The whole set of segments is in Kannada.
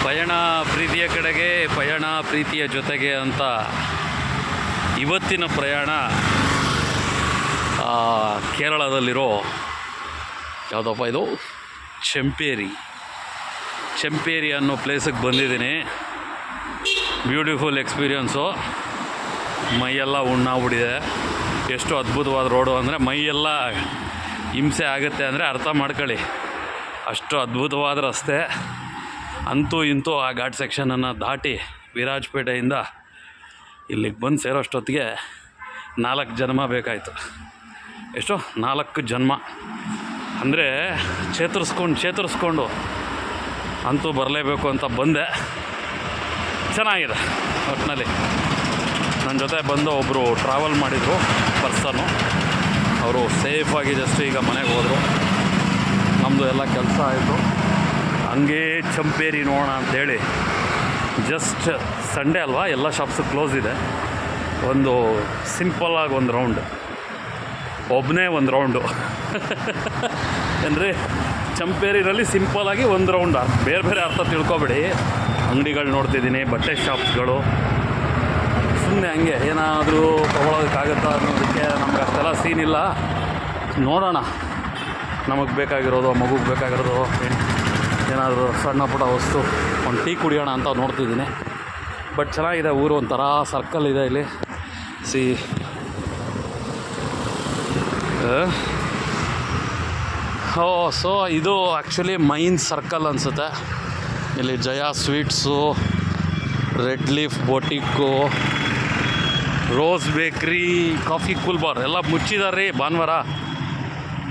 ಪಯಣ ಪ್ರೀತಿಯ ಕಡೆಗೆ, ಪಯಣ ಪ್ರೀತಿಯ ಜೊತೆಗೆ ಅಂತ ಇವತ್ತಿನ ಪ್ರಯಾಣ ಕೇರಳದಲ್ಲಿರೋ ಯಾವುದಪ್ಪ ಇದು ಚೆಂಪೇರಿ ಅನ್ನೋ ಪ್ಲೇಸಿಗೆ ಬಂದಿದ್ದೀನಿ. Beautiful experience. ಮೈಯೆಲ್ಲ ಉಣ್ಣಾಗ್ಬಿಟ್ಟಿದೆ. ಎಷ್ಟು ಅದ್ಭುತವಾದ ರೋಡು ಅಂದರೆ ಮೈಯೆಲ್ಲ ಹಿಂಸೆ ಆಗುತ್ತೆ ಅಂದರೆ ಅರ್ಥ ಮಾಡ್ಕೊಳ್ಳಿ. ಅಷ್ಟು ಅದ್ಭುತವಾದ ರಸ್ತೆ. ಅಂತೂ ಇಂತೂ ಆ ಘಾಟ್ ಸೆಕ್ಷನನ್ನು ದಾಟಿ ವಿರಾಜಪೇಟೆಯಿಂದ ಇಲ್ಲಿಗೆ ಬಂದು ಸೇರೋಷ್ಟೊತ್ತಿಗೆ 4 ಜನ್ಮ ಬೇಕಾಯಿತು. ಎಷ್ಟು 4 ಜನ್ಮ ಅಂದರೆ ಚೇತರಿಸ್ಕೊಂಡು ಅಂತೂ ಬರಲೇಬೇಕು ಅಂತ ಬಂದೆ. ಚೆನ್ನಾಗಿದೆ. ಒಟ್ಟಿನಲ್ಲಿ ನನ್ನ ಜೊತೆ ಬಂದು ಒಬ್ಬರು ಟ್ರಾವೆಲ್ ಮಾಡಿದರು ಪರ್ಸನ್ನು. ಅವರು ಸೇಫಾಗಿ ಜಸ್ಟ್ ಈಗ ಮನೆಗೆ ಹೋದರು. ನಮ್ಮದು ಎಲ್ಲ ಕೆಲಸ ಆಯಿತು. ಹಂಗೇ ಚೆಂಪೇರಿ ನೋಡೋಣ ಅಂಥೇಳಿ ಜಸ್ಟ್ ಸಂಡೇ ಅಲ್ವಾ, ಎಲ್ಲ ಶಾಪ್ಸು ಕ್ಲೋಸ್ ಇದೆ. ಒಂದು ಸಿಂಪಲ್ಲಾಗಿ ಒಂದು ರೌಂಡ್, ಒಬ್ಬನೇ ಒಂದು ರೌಂಡು ಅಂದರೆ ಚೆಂಪೇರಿನಲ್ಲಿ ಸಿಂಪಲ್ಲಾಗಿ ಒಂದು ರೌಂಡ್. ಬೇರೆ ಬೇರೆ ಅರ್ಥ ತಿಳ್ಕೊಬೇಡಿ. ಅಂಗಡಿಗಳು ನೋಡ್ತಿದ್ದೀನಿ, ಬಟ್ಟೆ ಶಾಪ್ಸ್ಗಳು. ಸುಮ್ಮನೆ ಹಂಗೆ ಏನಾದರೂ ತೊಗೊಳೋದಕ್ಕಾಗುತ್ತಾ ಅನ್ನೋದಕ್ಕೆ ನಮ್ಗೆ ಅಷ್ಟೆಲ್ಲ ಸೀನ್ ಇಲ್ಲ. ನೋಡೋಣ, ನಮಗೆ ಬೇಕಾಗಿರೋದು, ಮಗುಗೆ ಬೇಕಾಗಿರೋದು, ಏನಾದರೂ ಸಣ್ಣ ಪುಟ್ಟ ವಸ್ತು, ಒಂದು ಟೀ ಕುಡಿಯೋಣ ಅಂತ ನೋಡ್ತಿದ್ದೀನಿ. ಬಟ್ ಚೆನ್ನಾಗಿದೆ ಊರು. ಒಂಥರ ಸರ್ಕಲ್ ಇದೆ ಇಲ್ಲಿ. ಸೊ ಇದು ಆ್ಯಕ್ಚುಲಿ ಮೈನ್ ಸರ್ಕಲ್ ಅನಿಸುತ್ತೆ. ಇಲ್ಲಿ Jaya sweets, red leaf boutique, rose bakery, coffee cool bar ಎಲ್ಲ ಮುಚ್ಚಿದ್ದಾರೆ ರೀ ಭಾನುವಾರ.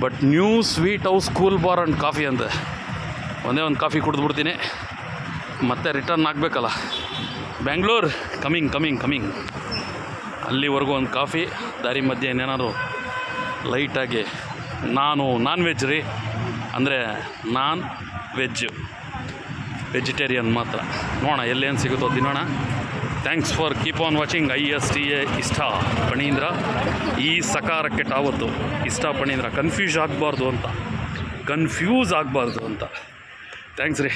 But new sweet house cool bar and coffee ಅಂತೆ. ಒಂದೇ ಒಂದು ಕಾಫಿ ಕುಡಿದ್ಬಿಡ್ತೀನಿ, ಮತ್ತೆ ರಿಟರ್ನ್ ಆಗಬೇಕಲ್ಲ. ಬ್ಯಾಂಗ್ಳೂರ್ ಕಮಿಂಗ್. ಅಲ್ಲಿವರೆಗೂ ಒಂದು ಕಾಫಿ, ದಾರಿ ಮಧ್ಯೆ ಏನೇನಾದ್ರು ಲೈಟಾಗಿ. ನಾನು ನಾನ್ ವೆಜ್ ರೀ, ಅಂದರೆ ವೆಜಿಟೇರಿಯನ್ ಮಾತ್ರ. ನೋಡೋಣ ಎಲ್ಲೇನು ಸಿಗುತ್ತೋ ತಿನ್ನೋಣ. Thanks for keep on watching. ISTA ಇಷ್ಟ ಪಣೀಂದ್ರ. ಈ ಸಕಾರಕ್ಕೆ ಟಾವತ್ತು ಇಷ್ಟ ಪಣೀಂದ್ರ. ಕನ್ಫ್ಯೂಸ್ ಆಗಬಾರ್ದು ಅಂತ. ಥ್ಯಾಂಕ್ಸ್ ರೀ.